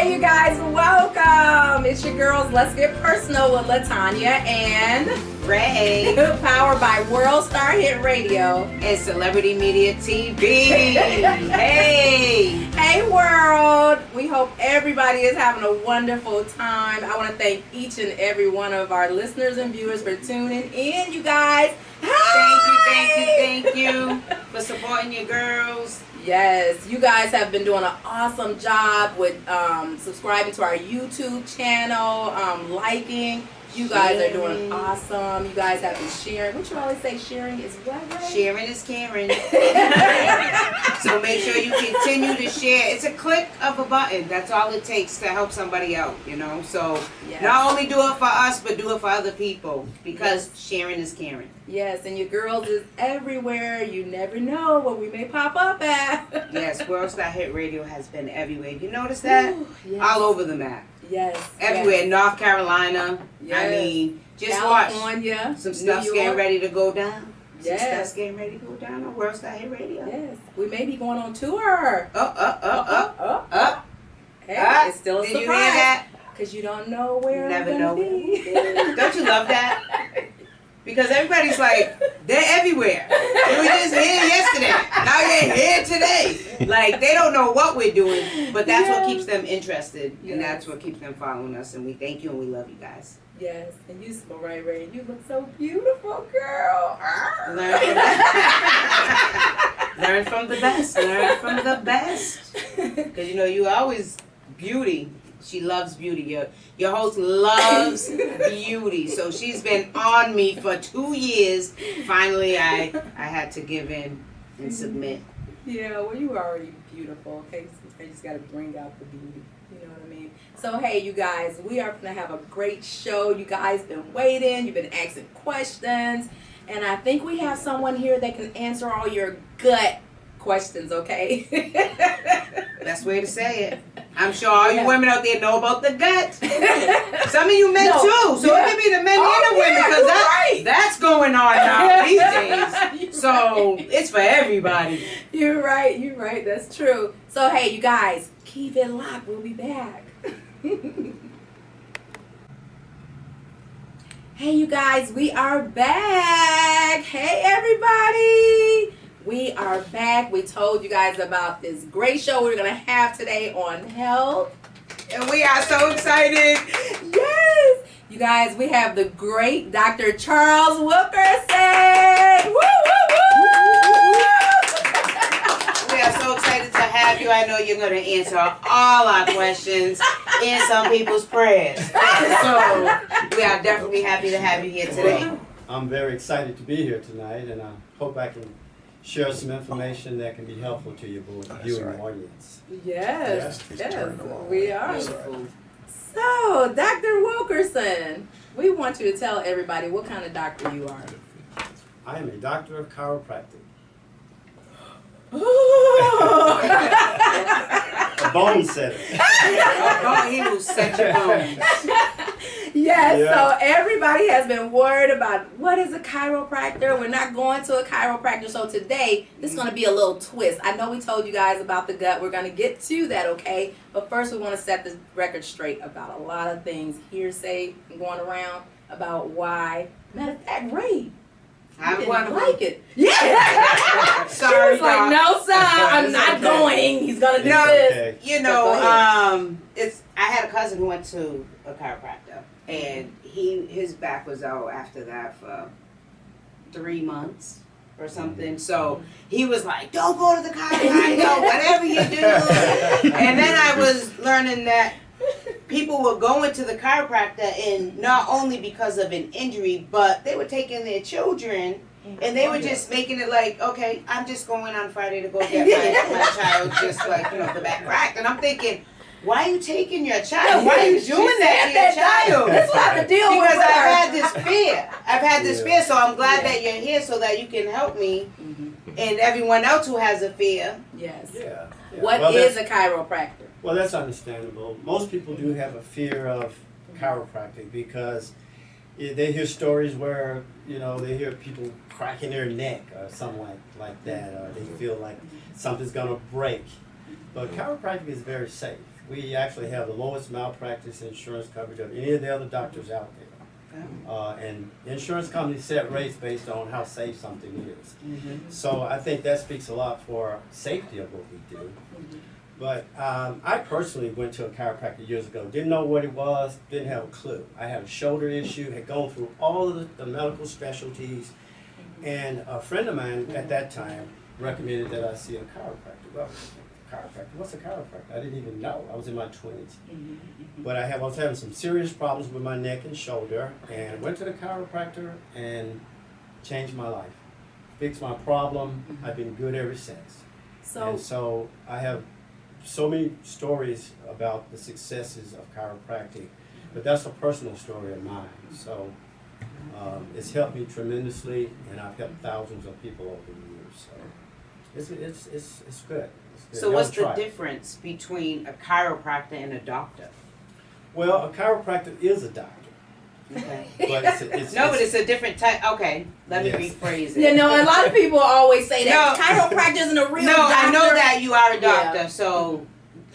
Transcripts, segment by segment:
Hey, you guys, welcome. It's your girls. Let's Get Personal with Latonya and Ray. Powered by World Star Hit Radio and Celebrity Media TV. Hey. Hey, world. We hope everybody is having a wonderful time. I want to thank each and every one of our listeners and viewers for tuning in, you guys. Hi. Thank you for supporting your girls. Yes, you guys have been doing an awesome job with subscribing to our YouTube channel, liking. You guys are doing awesome. You guys have been sharing. What you always say, sharing is what, right? Sharing is caring. So make sure you continue to share. It's a click of a button. That's all it takes to help somebody out, you know. So not only do it for us, but do it for other people, because sharing is caring. Yes, and your girls is everywhere. You never know where we may pop up at. Yes, World Star Hit Radio has been everywhere. You notice that? Ooh, yes. All over the map. Yes. Everywhere. Yes. North Carolina. Yes. I mean, just California, watch. Some stuff's getting ready to go down. Yes. Some stuff's getting ready to go down on World Star Hit Radio. Yes. We may be going on tour. Up. Hey, it's still a surprise. Did you hear that? Because you don't know where You never we're know. be. Don't you love that? Because everybody's like, they're everywhere. They were just here yesterday. Now they're here today. Like, they don't know what we're doing, but that's what keeps them interested, and that's what keeps them following us, and we thank you and we love you guys. Yes, and you smell right, Ray. You look so beautiful, girl. Learn from the best. Learn from the best. Because, you know, you always beauty. She loves beauty. Your host loves beauty. So she's been on me for 2 years. Finally, I had to give in and submit. Yeah, well, you are already beautiful, okay? I just got to bring out the beauty. You know what I mean? So, hey, you guys, we are going to have a great show. You guys been waiting. You've been asking questions. And I think we have someone here that can answer all your gut questions, okay? Best way to say it. I'm sure all you women out there know about the gut. Some of you men too. So it could be the men and the women, because that's going on now these days. So it's for everybody. You're right. That's true. So hey, you guys, keep it locked. We'll be back. Hey, you guys, we are back. Hey, everybody. We are back. We told you guys about this great show we're going to have today on health. And we are so excited. Yes. You guys, we have the great Dr. Charles Wilkerson. Woo, woo, woo. We are so excited to have you. I know you're going to answer all our questions and some people's prayers. So we are definitely happy to have you here today. I'm very excited to be here tonight, and I hope I can share some information that can be helpful to your viewing audience. Yes, we are. So, Dr. Wilkerson, we want you to tell everybody what kind of doctor you are. I am a doctor of chiropractic. A bone setter. He will set your bones. Yes, so everybody has been worried about what is a chiropractor. We're not going to a chiropractor. So today, this is going to be a little twist. I know we told you guys about the gut. We're going to get to that, okay? But first, we want to set the record straight about a lot of things, hearsay going around about why. Matter of fact, Ray, I didn't want to like it. Yeah. Sorry, she was like, no, son, I'm not going. He's going to do this. Okay. You know, I had a cousin who went to a chiropractor, and his back was out after that for 3 months or something. So he was like, don't go to the chiropractor, whatever you do. And then I was learning that people were going to the chiropractor, and not only because of an injury, but they were taking their children, and they were just making it like, okay, I'm just going on Friday to go get my child just like, you know, the back cracked. And I'm thinking, why are you taking your child? Why are you doing that to your child? That's what I have to deal with. Because I've had this fear. I've had this fear, so I'm glad that you're here so that you can help me and everyone else who has a fear. Yes. Yeah. What is a chiropractor? Well, that's understandable. Most people do have a fear of chiropractic because they hear stories where, you know, they hear people cracking their neck or something like that, or they feel like something's going to break. But chiropractic is very safe. We actually have the lowest malpractice insurance coverage of any of the other doctors out there. And insurance companies set rates based on how safe something is. So I think that speaks a lot for safety of what we do. But I personally went to a chiropractor years ago, didn't know what it was, didn't have a clue. I had a shoulder issue, had gone through all of the medical specialties, and a friend of mine at that time recommended that I see a chiropractor. Well, chiropractor, what's a chiropractor? I didn't even know. I was in my 20s. But I was having some serious problems with my neck and shoulder, and went to the chiropractor and changed my life. Fixed my problem. I've been good ever since. And so I have so many stories about the successes of chiropractic, but that's a personal story of mine. So it's helped me tremendously, and I've helped thousands of people over the years. So it's good. So what's the difference between a chiropractor and a doctor? Well, a chiropractor is a doctor. Okay. But it's a different type. Okay, let me rephrase it. You know, a lot of people always say that chiropractor isn't a real doctor. I know that you are a doctor, so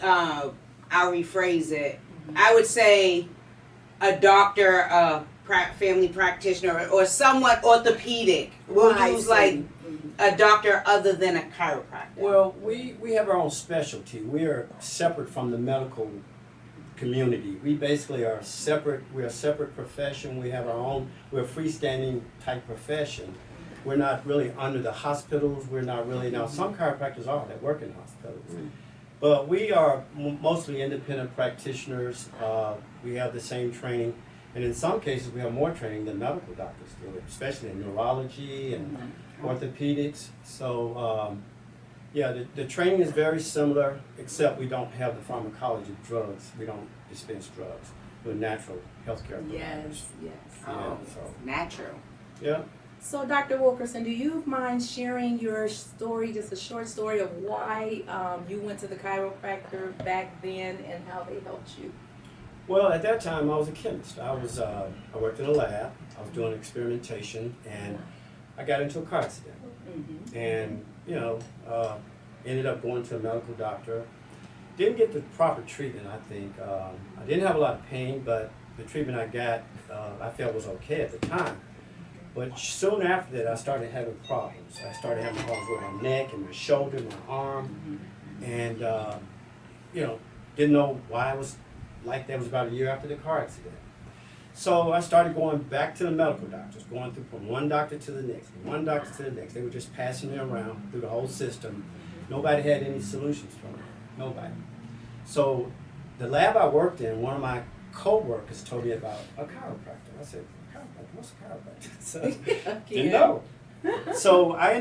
I'll rephrase it. I would say a doctor, a family practitioner, or somewhat orthopedic. We'll use like a doctor other than a chiropractor. Well, we have our own specialty. We are separate from the medical community. We basically are separate. We're a separate profession. We have our own. We're a freestanding type profession. We're not really under the hospitals. We're not really now. Some chiropractors are that work in hospitals, but we are mostly independent practitioners. We have the same training, and in some cases we have more training than medical doctors do, especially in neurology and orthopedics. So. Yeah, the training is very similar, except we don't have the pharmacology of drugs. We don't dispense drugs. We're natural healthcare providers. Yes. Yeah, so. Natural. Yeah. So, Dr. Wilkerson, do you mind sharing your story, just a short story of why you went to the chiropractor back then and how they helped you? Well, at that time, I was a chemist. I worked in a lab. I was doing experimentation, and I got into a car accident. And ended up going to a medical doctor. Didn't get the proper treatment, I think. I didn't have a lot of pain, but the treatment I got, I felt was okay at the time. But soon after that, I started having problems. I started having problems with my neck and my shoulder, my arm, and didn't know why I was like that. It was about a year after the car accident. So I started going back to the medical doctors, going through from one doctor to the next, from one doctor to the next. They were just passing me around through the whole system. Nobody had any solutions for me. Nobody. So the lab I worked in, one of my co-workers told me about a chiropractor. I said, chiropractor? What's a chiropractor? So, didn't know. So I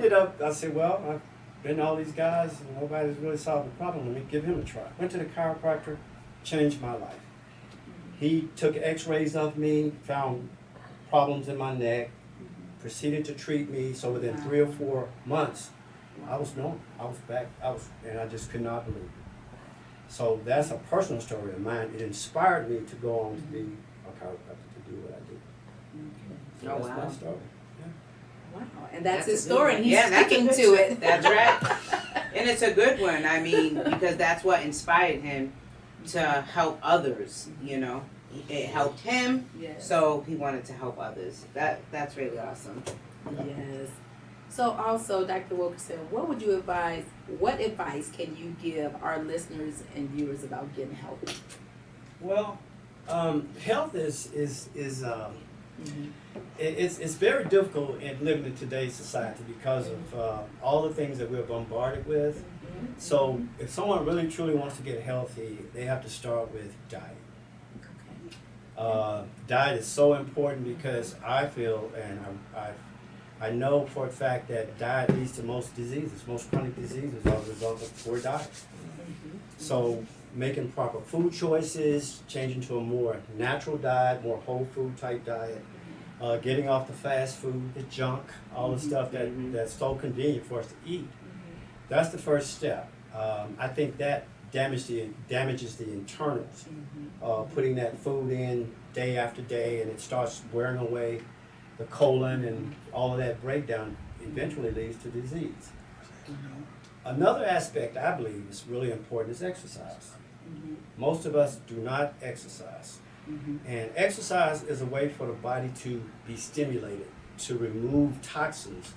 said, well, I've been to all these guys and nobody's really solved the problem. Let me give him a try. Went to the chiropractor, changed my life. He took x-rays of me, found problems in my neck, proceeded to treat me. So within 3 or 4 months, I was normal. I was back. And I just could not believe it. So that's a personal story of mine. It inspired me to go on to be a chiropractor, to do what I do. So that's my story. Wow, and that's his story, and he's sticking to it. That's right. And it's a good one, I mean, because that's what inspired him to help others, It helped him, so he wanted to help others. That's really awesome. Yes. So also, Dr. Wilkerson, what advice can you give our listeners and viewers about getting help? Well, health is it's very difficult in living in today's society because of all the things that we're bombarded with. So if someone really truly wants to get healthy, they have to start with diet. Diet is so important because I feel, and I know for a fact that diet leads to most diseases. Most chronic diseases are a result of poor diet. So making proper food choices, changing to a more natural diet, more whole food type diet, getting off the fast food, the junk, all the stuff that's so convenient for us to eat. That's the first step. I think that damages the internals. Putting that food in day after day, and it starts wearing away the colon, and all of that breakdown eventually leads to disease. Another aspect I believe is really important is exercise. Most of us do not exercise. And exercise is a way for the body to be stimulated, to remove toxins,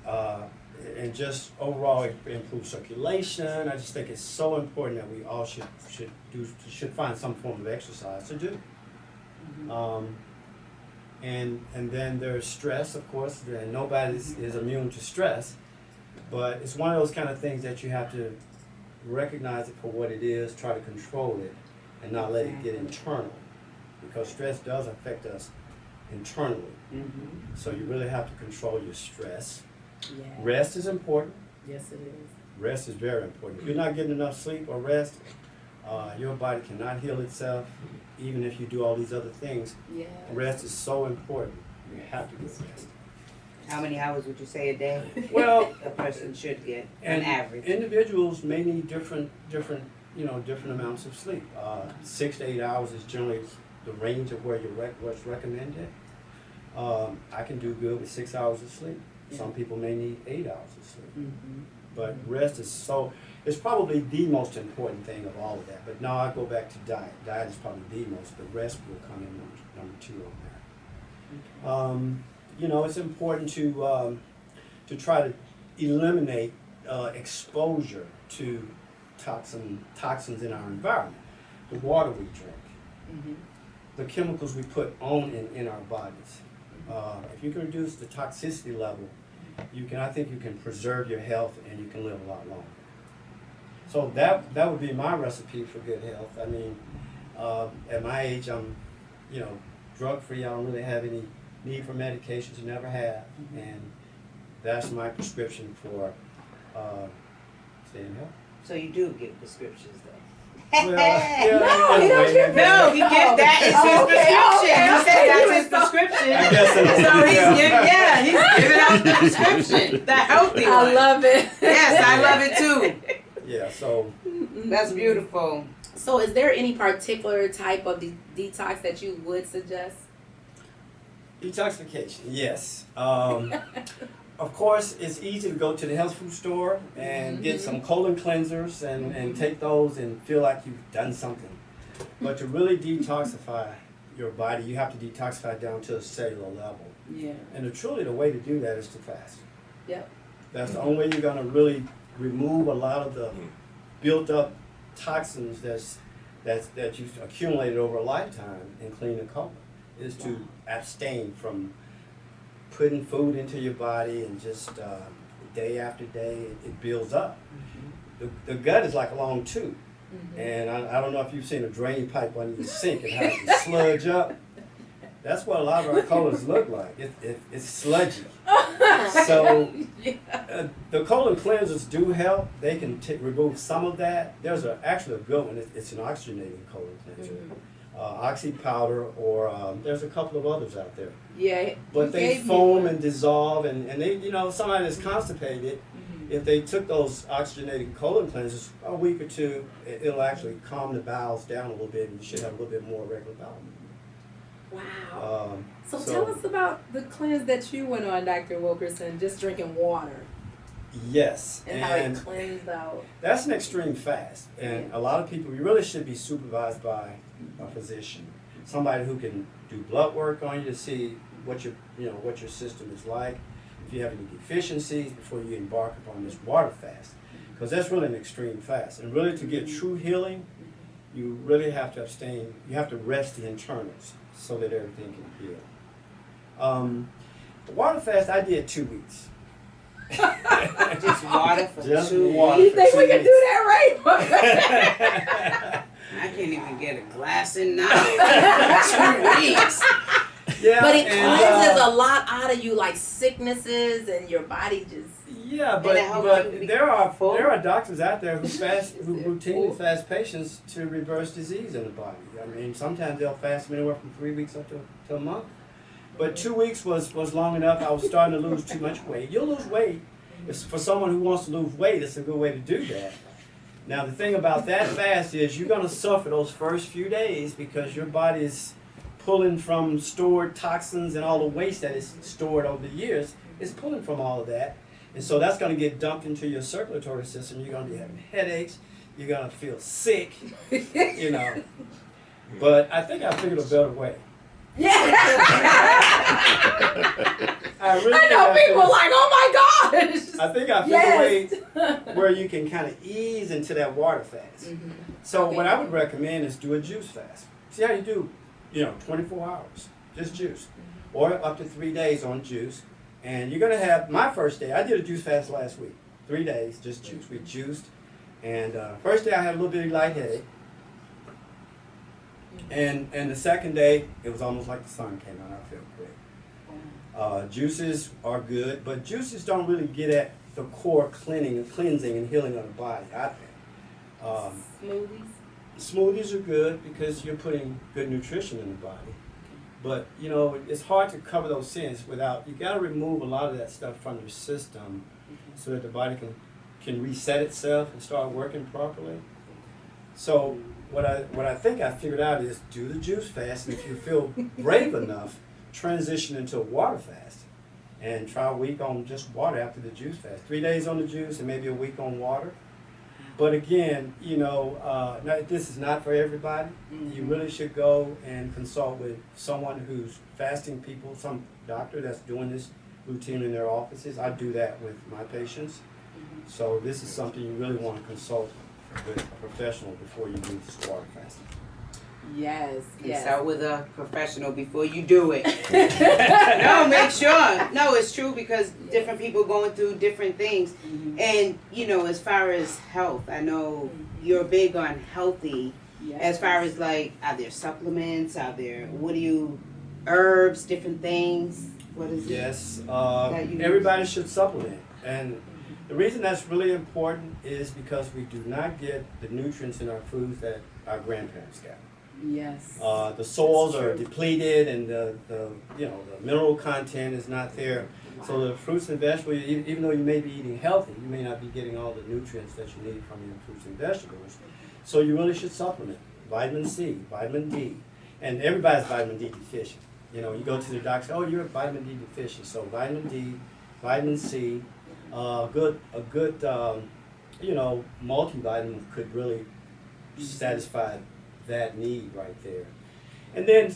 and just overall improve circulation. I just think it's so important that we all should find some form of exercise to do. And then there's stress, of course, and nobody is immune to stress, but it's one of those kind of things that you have to recognize it for what it is, try to control it, and not let it get internal, because stress does affect us internally. So you really have to control your stress. Yeah. Rest is important. Yes, it is. Rest is very important. If you're not getting enough sleep or rest, your body cannot heal itself, even if you do all these other things. Yeah. Rest is so important. You have to get rest. How many hours would you say a day Well, a person should get on and average? individuals may need different amounts of sleep. 6 to 8 hours is generally the range of where what's recommended. I can do good with 6 hours of sleep. Some people may need 8 hours of sleep. But rest is it's probably the most important thing of all of that. But now I go back to diet. Diet is probably the most, but rest will come in number 2 on that. It's important to try to eliminate exposure to toxins in our environment. The water we drink, the chemicals we put on in our bodies. If you can reduce the toxicity level, I think you can preserve your health and you can live a lot longer. So that would be my recipe for good health. I mean, at my age, I'm, drug free. I don't really have any need for medications, never have, and that's my prescription for staying healthy. So you do get prescriptions though? Well, yeah, No, he don't get No, he get that is his prescription. He said that's his prescription. I guess So yeah. he's giving out the prescription, the healthy one. I love it. Yes, I love it too. Yeah, so That's beautiful. So is there any particular type of detox that you would suggest? detoxification, yes. Of course, it's easy to go to the health food store and get some colon cleansers and take those and feel like you've done something. But to really detoxify your body, you have to detoxify down to a cellular level. Yeah. And truly the way to do that is to fast. Yep. That's the only way you're going to really remove a lot of the built up toxins that you've accumulated over a lifetime and clean the colon, is to abstain from putting food into your body and just day after day it builds up. The gut is like a long tube. And I don't know if you've seen a drain pipe under your sink and how it can sludge up. That's what a lot of our colons look like. It's sludgy. So the colon cleansers do help. They can remove some of that. There's actually a good one. It's an oxygenating colon cleanser. Oxy powder, or there's a couple of others out there. Yeah. But they foam and dissolve, and they, somebody that's constipated, if they took those oxygenating colon cleansers a week or two, it'll actually calm the bowels down a little bit, and you should have a little bit more regular bowel movement. Wow. So tell us about the cleanse that you went on, Dr. Wilkerson, just drinking water. Yes. And how it cleansed out. That's an extreme fast. And a lot of people, you really should be supervised by a physician. Somebody who can do blood work on you to see what your system is like, if you have any deficiencies before you embark upon this water fast. Because that's really an extreme fast. And really to get true healing, you really have to abstain. You have to rest the internals so that everything can heal. The water fast, I did 2 weeks. Just water for Just 2 water. You think we can do that right? I can't even get a glass in now. 2 weeks. Yeah, But it cleanses a lot out of you, like sicknesses, and your body just. Yeah, And but it helps you be there are full? doctors out there who routinely fast patients to reverse disease in the body. I mean, sometimes they'll fast anywhere from 3 weeks up to a month. But 2 weeks was long enough. I was starting to lose too much weight. You'll lose weight. For someone who wants to lose weight, it's a good way to do that. Now, the thing about that fast is you're going to suffer those first few days because your body is pulling from stored toxins and all the waste that is stored over the years. It's pulling from all of that. And so that's going to get dumped into your circulatory system. You're going to be having headaches. you're gonna feel sick, you know. But I think I figured a better way. Yeah. Really I know people are like, oh my gosh. I think I figured a way where you can kind of ease into that water fast. Mm-hmm. So Okay. what I would recommend is do a juice fast. See how you do, 24 hours, just juice. Or up to 3 days on juice. And you're gonna have, my first day, I did a juice fast last week. 3 days, just juice. We juiced. And first day I had a little bit of light headache. And the second day, it was almost like the sun came out. I felt great. Juices are good, but juices don't really get at the core cleansing and healing of the body, I think. Smoothies. Smoothies are good because you're putting good nutrition in the body. But, it's hard to cover those sins without, you got to remove a lot of that stuff from your system so that the body can reset itself and start working properly. So what I think I figured out is do the juice fast, and if you feel brave enough, transition into a water fast and try a week on just water after the juice fast. 3 days on the juice and maybe a week on water. But again, this is not for everybody. Mm-hmm. You really should go and consult with someone who's fasting people, some doctor that's doing this routine in their offices. I do that with my patients. So this is something you really want to consult with a professional before you do this water fasting. Yes. Consult with a professional before you do it. No, make sure. No, it's true because different people going through different things. Mm-hmm. And, as far as health, I know you're big on healthy. Yes. As far as are there supplements? Herbs, different things? What is it? Yes, that you everybody should supplement. And the reason that's really important is because we do not get the nutrients in our foods that our grandparents got. Yes. The soils That's are true. depleted, and the mineral content is not there. So the fruits and vegetables, even though you may be eating healthy, you may not be getting all the nutrients that you need from your fruits and vegetables. So you really should supplement vitamin C, vitamin D, and everybody's vitamin D deficient. You go to the doctor, oh, you're vitamin D deficient. So vitamin D, vitamin C, a good multivitamin could really satisfy that need right there. And then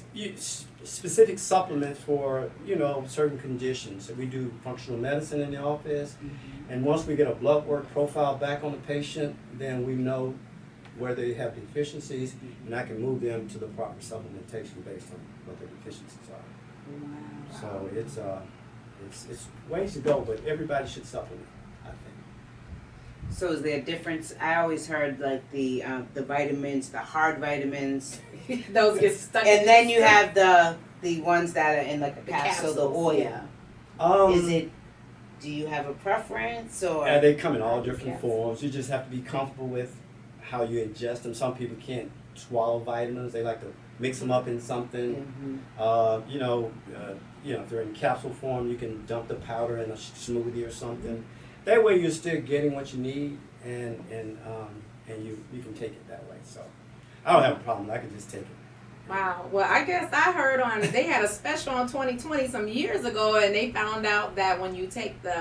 specific supplements for, certain conditions. So we do functional medicine in the office. And once we get a blood work profile back on the patient, then we know where they have deficiencies, and I can move them to the proper supplementation based on what their deficiencies are. Wow. So it's ways to go, but everybody should supplement, I think. So is there a difference? I always heard the vitamins, the hard vitamins, Those get stuck. and then you have the ones that are in like a the capsule, the capsules, oil. Yeah. Is it? Do you have a preference or? Yeah, they come in all different Yes. forms. You just have to be comfortable with how you ingest them. Some people can't swallow vitamins. They like to mix them up in something. If they're in capsule form, you can dump the powder in a smoothie or something. That way you're still getting what you need, and you can take it that way. So I don't have a problem. I can just take it. Wow. Well, I guess I heard they had a special on 2020 some years ago, and they found out that when you take the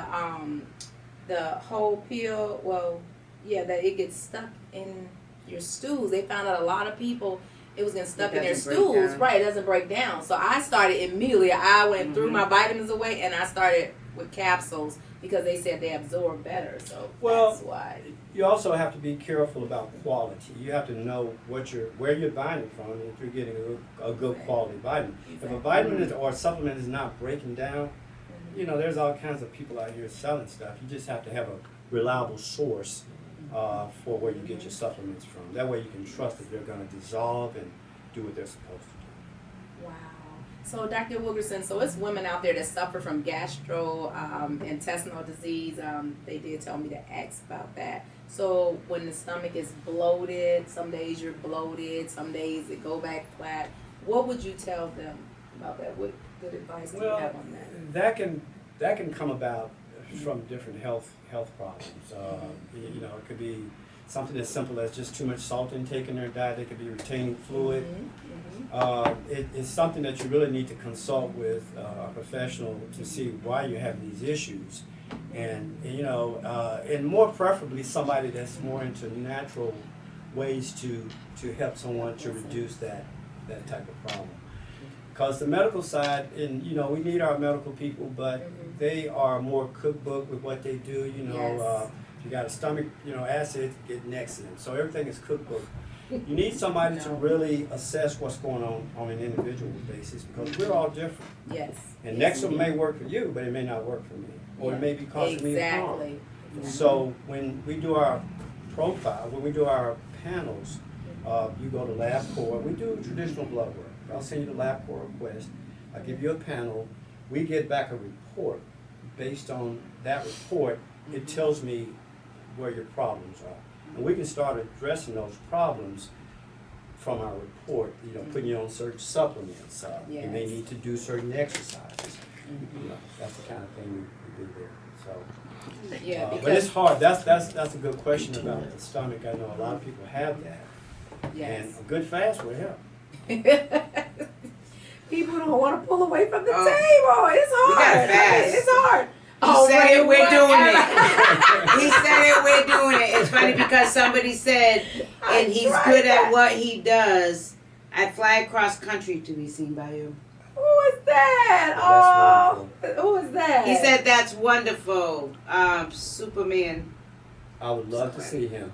whole pill, that it gets stuck in your stools. They found out a lot of people, it was getting stuck in their doesn't break stools. down. Right, it doesn't break down. So I started immediately. I went threw my vitamins away, and I started with capsules because they said they absorb better. So that's why. You also have to be careful about quality. You have to know where you're buying it from, and if you're getting a good quality vitamin. If a vitamin or a supplement is not breaking down, there's all kinds of people out here selling stuff. You just have to have a reliable source for where you get your supplements from. That way you can trust that they're going to dissolve and do what they're supposed to do. Wow. So Dr. Wilkerson, so it's women out there that suffer from gastrointestinal disease. They did tell me to ask about that. So when the stomach is bloated, some days you're bloated, some days it go back flat. What would you tell them about that? What good advice do you have on that? That can come about from different health problems. It could be something as simple as just too much salt intake in their diet. It could be retaining fluid. It's something that you really need to consult with a professional to see why you're having these issues, and more preferably somebody that's more into natural ways to help someone to reduce that type of problem. Because the medical side, and you know, we need our medical people, but they are more cookbook with what they do. You know, if you got a stomach, you know, acid, get next to them. So everything is cookbook. You need somebody to really assess what's going on an individual basis, because we're all different. Yes. And Nexum may work for you, but it may not work for me, or it may be causing me harm. Exactly. So when we do our profile, when we do our panels, you go to LabCorp. We do traditional blood work. I'll send you the LabCorp request. I'll give you a panel. We get back a report. Based on that report, it tells me where your problems are. And we can start addressing those problems from our report, you know, putting you on certain supplements. You may need to do certain exercises. You know, that's the kind of thing we do there. So, Yeah, but it's hard. That's a good question about the stomach. I know a lot of people have that. And a good fast will help. People don't want to pull away from the table. It's hard. We gotta fast. It's hard. He said it, we're doing it. He said it, we're doing it. It's funny because somebody said, and he's good at what he does, I'd fly across country to be seen by you. Who is that? Oh, who is that? He said that's wonderful. Superman. I would love to see him.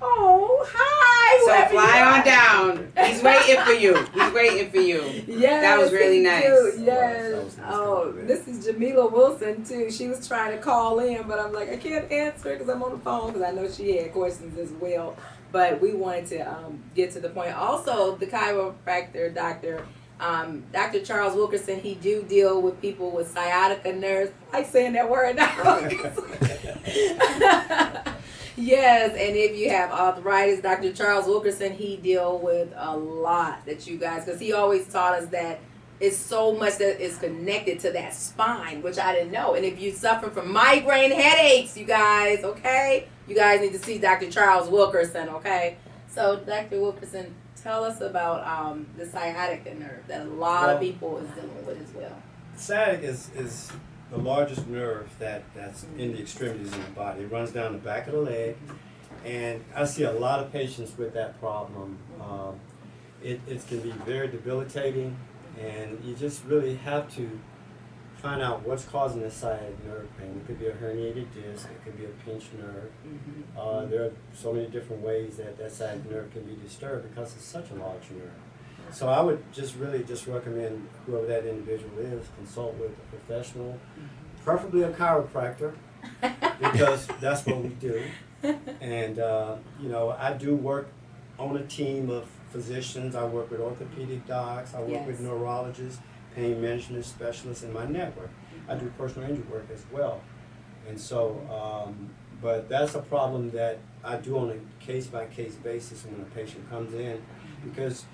Oh, hi. So whoever fly you on are. down. He's waiting for you. He's waiting for you. Yes, That was really he nice. do. Yes. That was nice. Oh, this is Jamila Wilson too. She was trying to call in, but I'm like, I can't answer because I'm on the phone, because I know she had questions as well. But we wanted to get to the point. Also, the chiropractor doctor, Dr. Charles Wilkerson, he do deal with people with sciatica nerves. I like saying that word now. Yes, and if you have arthritis, Dr. Charles Wilkerson, he deal with a lot that you guys, because he always taught us that it's so much that is connected to that spine, which I didn't know. And if you suffer from migraine headaches, you guys, okay, you guys need to see Dr. Charles Wilkerson, okay? So, Dr. Wilkerson, tell us about the sciatica nerve that a lot of people is dealing with as well. Sciatic is the largest nerve that's in the extremities in the body. It runs down the back of the leg, and I see a lot of patients with that problem. It can be very debilitating, and you just really have to find out what's causing the sciatic nerve pain. It could be a herniated disc, it could be a pinched nerve. There are so many different ways that sciatic nerve can be disturbed because it's such a large nerve. So I would just recommend whoever that individual is, consult with a professional, preferably a chiropractor, because that's what we do. And you know, I do work on a team of physicians. I work with orthopedic docs. I work with neurologists, pain management specialists in my network. I do personal injury work as well. And so, but that's a problem that I do on a case-by-case basis when a patient comes in, because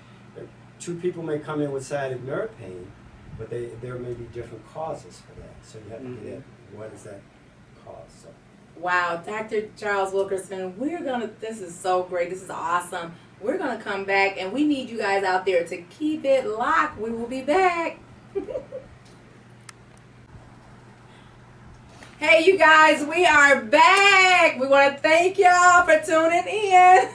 two people may come in with sciatic nerve pain, but there may be different causes for that. So you have to get at what is that cause. So. Wow, Dr. Charles Wilkerson, this is so great. This is awesome. We're going to come back, and we need you guys out there to keep it locked. We will be back. Hey, you guys, we are back. We want to thank y'all for tuning in.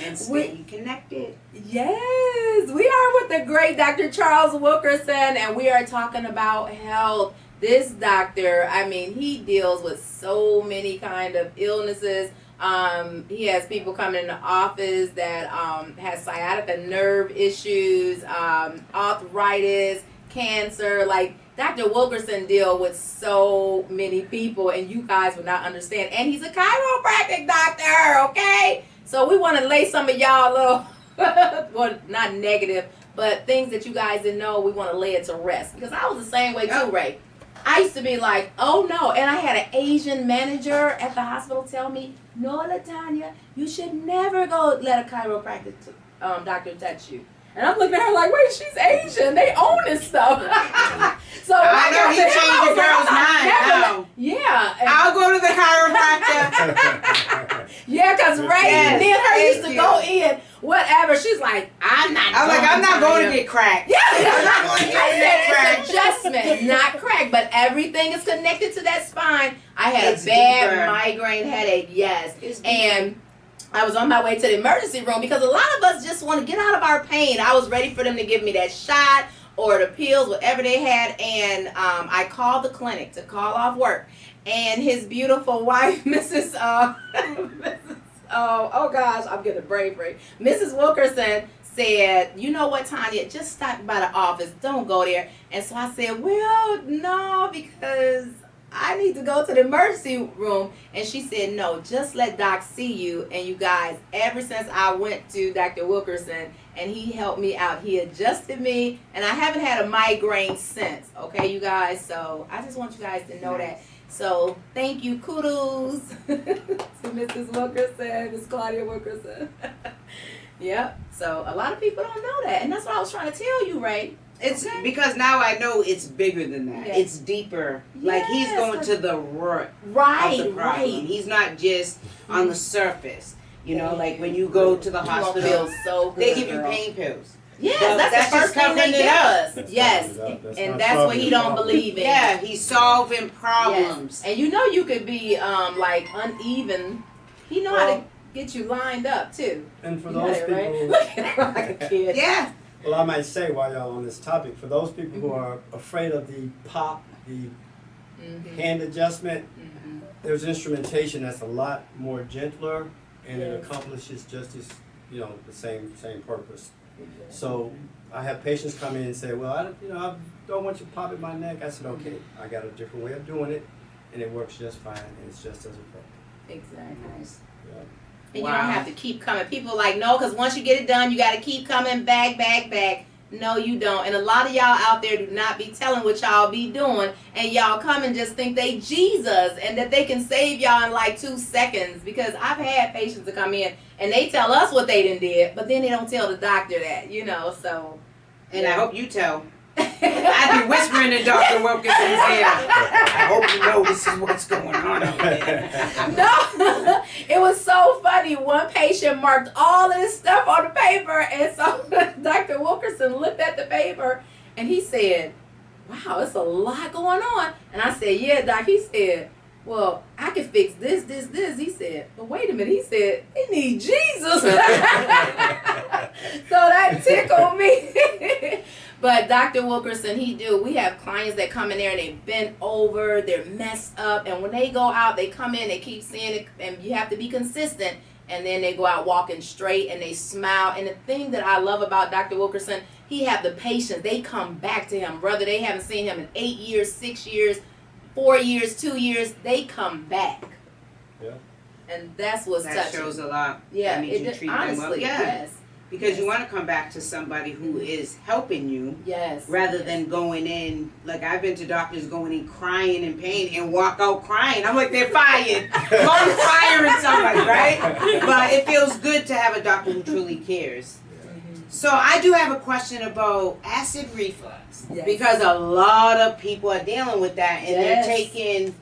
And stay connected. Yes, we are with the great Dr. Charles Wilkerson, and we are talking about health. This doctor, I mean, he deals with so many kind of illnesses. He has people coming in the office that has sciatica nerve issues, arthritis, cancer. Like, Dr. Wilkerson deal with so many people, and you guys would not understand. And he's a chiropractic doctor, okay? So we want to lay some of y'all little, well, not negative, but things that you guys didn't know, we want to lay it to rest. Because I was the same way too, Ray. I used to be like, oh no. And I had an Asian manager at the hospital tell me, no, Latonya, you should never go let a chiropractic doctor touch you. And I'm looking at her like, wait, she's Asian. They own this stuff. So I know he changed the girl's mind now. Yeah. I'll go to the chiropractor. Yeah, because Ray, me and her used to go in, whatever. She's like, I'm not going to get cracked. Yeah. I'm not going to get cracked. It's adjustment, not crack, but everything is connected to that spine. I had It's a bad deeper. migraine headache, yes. It's And I was on my way to the emergency room because a lot of us just want to get out of our pain. I was ready for them to give me that shot or the pills, whatever they had, and I called the clinic to call off work. And his beautiful wife, Mrs. Oh gosh, I'm getting a brain break. Mrs. Wilkerson said, you know what, Tanya, just stop by the office. Don't go there. And so I said, well, no, because I need to go to the emergency room. And she said, no, just let Doc see you. And you guys, ever since I went to Dr. Wilkerson and he helped me out, he adjusted me, and I haven't had a migraine since. Okay, you guys? So I just want you guys to know that. So thank you, kudos to Mrs. Wilkerson, Miss Claudia Wilkerson. Yep. So a lot of people don't know that, and that's what I was trying to tell you, Ray. It's because now I know it's bigger than that. Yes. It's deeper. Like he's going to the root of the problem. Right. He's not just on the surface. You know, like when you go to the You won't hospital, feel so good, they give you girl. pain pills. Yes, Well, that's that's the first just thing they covering give it up. us. That's Yes, covering it up. That's and not that's what solving he the don't problem. believe in. Yeah, he's solving Yes. problems. And you know you could be like uneven. He know how to get you lined up too. And for You those got it, right? people, Look at him like a kid. Yeah. well, I might say while y'all on this topic, for those people who are afraid of the pop, the Mhm. hand adjustment, Mhm. there's instrumentation that's a lot more gentler, and it Yes. accomplishes just as, the same purpose. So I have patients come in and say, well, I don't want you to pop in my neck. I said, okay, I got a different way of doing it, and it works just fine, and it's just as effective. Exactly. Yeah. And Wow. you don't have to keep coming. People like, no, because once you get it done, you got to keep coming back. No, you don't. And a lot of y'all out there do not be telling what y'all be doing. And y'all come and just think they Jesus and that they can save y'all in like 2 seconds. Because I've had patients to come in and they tell us what they done did, but then they don't tell the doctor that, so. And I hope you tell. I'd be whispering in Dr. Wilkerson's ear. I hope you know this is what's going on over there. No, it was so funny. One patient marked all of this stuff on the paper, and so Dr. Wilkerson looked at the paper and he said, wow, it's a lot going on. And I said, yeah, Doc. He said, well, I can fix this. He said, but wait a minute. He said, they need Jesus. So that tickled me. But Dr. Wilkerson, we have clients that come in there and they've bent over, they're messed up, and when they go out, they come in, they keep seeing it, and you have to be consistent, and then they go out walking straight and they smile. And the thing that I love about Dr. Wilkerson, he have the patience. They come back to him, whether they haven't seen him in 8 years, 6 years, 4 years, 2 years, they come back. Yeah. And that's what's That touching. shows a lot. Yeah, That means you it, treat them well. honestly, Yeah. yes. Because Yes. you want to come back to somebody who is helping you. Yes. Rather than going in, like I've been to doctors going in crying in pain and walk out crying. I'm like, they're fired. Go to firing somebody, right? But it feels good to have a doctor who truly cares. So I do have a question about acid reflux. Yes. Because a lot of people are dealing with that, and Yes. they're taking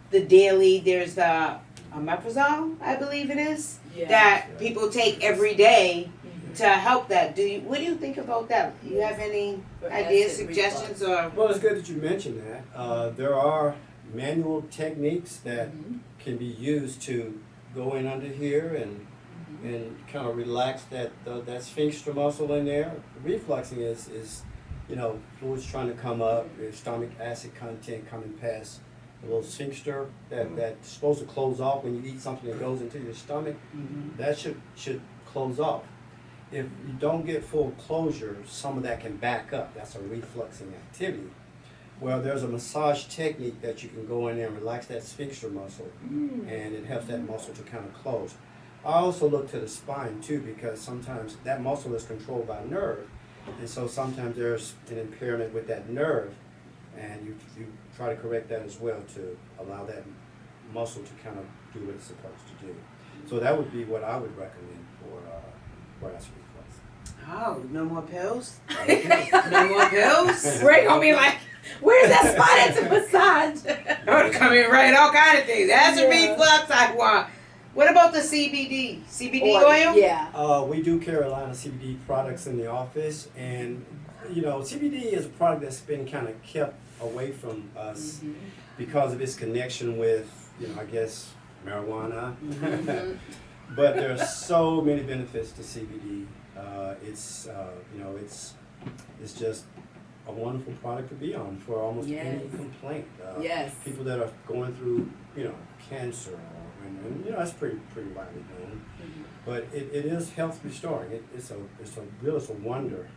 the daily, there's the omeprazole, I believe it is, Yeah. that people take every day to help that. What do you think about that? Do you have any For ideas, acid suggestions, reflux. or? Well, it's good that you mentioned that. There are manual techniques that can be used to go in under here and kind of relax that sphincter muscle in there. Refluxing is fluids trying to come up, your stomach acid content coming past the little sphincter that's supposed to close off when you eat something that goes into your stomach. That should close off. If you don't get full closure, some of that can back up. That's a refluxing activity. Well, there's a massage technique that you can go in there and relax that sphincter muscle, and it helps that muscle to kind of close. I also look to the spine too, because sometimes that muscle is controlled by nerve, and so sometimes there's an impairment with that nerve, and you try to correct that as well to allow that muscle to kind of do what it's supposed to do. So that would be what I would recommend for acid reflux. Oh, no more pills? No more pills? Ray gonna be like, where's that spot at the massage? Oh, come in right, all kind of things. Acid Yeah. reflux, I want. What about the CBD? CBD oil? Yeah. We do carry a line of CBD products in the office, and CBD is a product that's been kind of kept away from us because of its connection with, I guess, marijuana. But there are so many benefits to CBD. It's it's just a wonderful product to be on for almost any complaint. Yes. People that are going through cancer, and that's pretty widely known. Mm-hmm. But it is health restoring. It's a wonder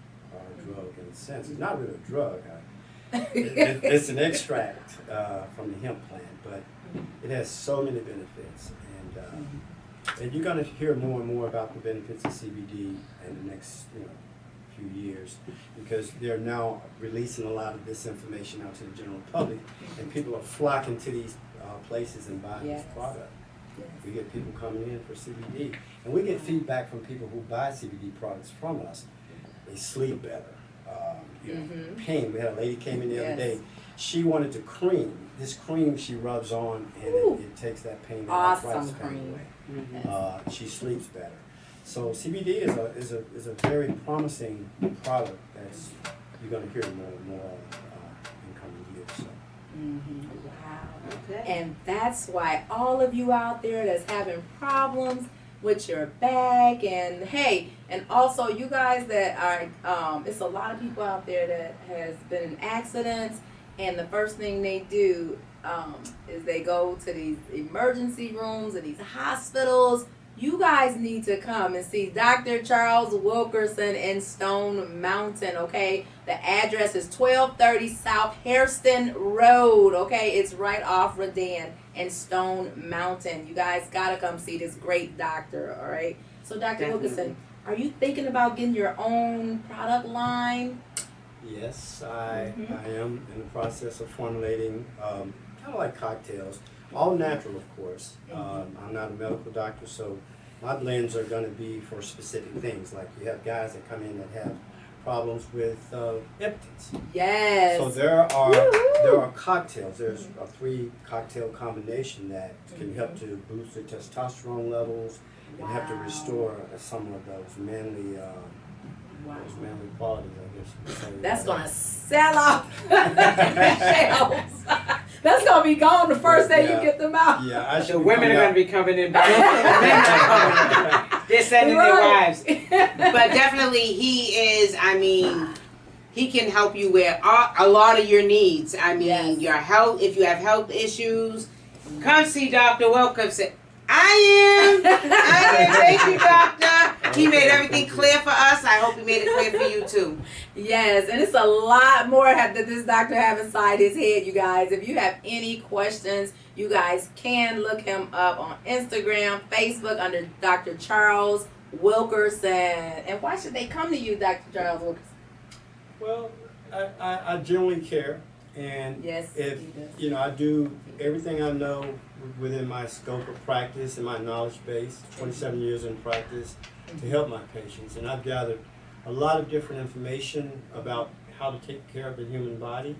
drug in a sense. It's not really a drug. It's an extract from the hemp plant, but it has so many benefits, and you're going to hear more and more about the benefits of CBD in the next few years, because they're now releasing a lot of this information out to the general public, and people are flocking to these places and buying this product. Yes. We get people coming in for CBD, and we get feedback from people who buy CBD products from us. They sleep better. Pain. We had a lady came in the other day. She wanted to cream. This cream she rubs on, and it takes that pain, that arthritis pain away. She sleeps better. So CBD is a very promising product that's you're going to hear more and more in coming years. So. Wow. Okay. And that's why all of you out there that's having problems with your back, and also you guys that are, it's a lot of people out there that has been in accidents, and the first thing they do is they go to these emergency rooms and these hospitals. You guys need to come and see Dr. Charles Wilkerson in Stone Mountain, okay? The address is 1230 South Hairston Road, okay? It's right off Redan in Stone Mountain. You guys gotta come see this great doctor, all right? So Dr. Wilkerson, are you thinking about getting your own product line? Yes, I am in the process of formulating kind of like cocktails. All natural, of course. I'm not a medical doctor, so my blends are going to be for specific things. Like you have guys that come in that have problems with impotence. Yes. So there are cocktails. There's a 3 cocktail combination that can help to boost the testosterone levels and help to restore some of those manly qualities, I guess you could say. That's gonna sell off the shelves. That's gonna be gone the first day you get them out. Yeah, the women are gonna be coming in. They're sending their wives. But definitely, he can help you with a lot of your needs. Your health. If you have health issues, come see Dr. Wilkerson. I am. Thank you, doctor. He made everything clear for us. I hope he made it clear for you too. Yes, and it's a lot more that this doctor have inside his head, you guys. If you have any questions, you guys can look him up on Instagram, Facebook under Dr. Charles Wilkerson. And why should they come to you, Dr. Charles Wilkerson? Well, I generally care, and if I do everything I know within my scope of practice and my knowledge base, 27 years in practice, to help my patients. And I've gathered a lot of different information about how to take care of the human body,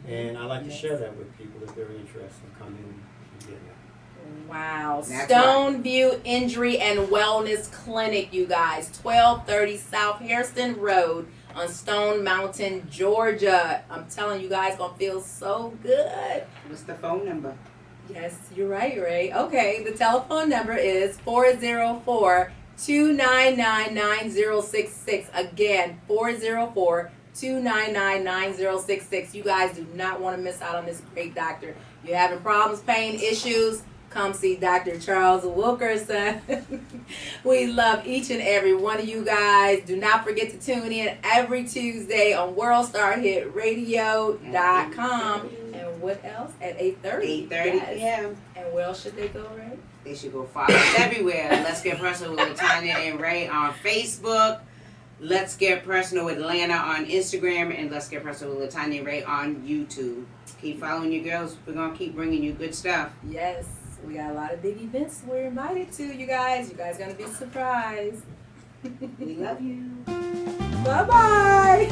and I like to share that with people if they're interested in coming and getting it. Wow. Stoneview Injury and Wellness Clinic, you guys. 1230 South Hairston Road on Stone Mountain, Georgia. I'm telling you guys, gonna feel so good. What's the phone number? Yes, you're right, Ray. Okay, the telephone number is 404-299-9066. Again, 404-299-9066. You guys do not want to miss out on this great doctor. You're having problems, pain, issues, come see Dr. Charles Wilkerson. We love each and every one of you guys. Do not forget to tune in every Tuesday on WorldStarHitRadio.com. And what else? At 8:30. 8:30 p.m. And where else should they go, Ray? They should go follow us everywhere. Let's Get Personal with Latonya and Ray on Facebook. Let's Get Personal with Atlanta on Instagram. And Let's Get Personal with Latonya and Ray on YouTube. Keep following your girls. We're going to keep bringing you good stuff. Yes. We got a lot of big events we're invited to, you guys. You guys are going to be surprised. We love you. Bye-bye.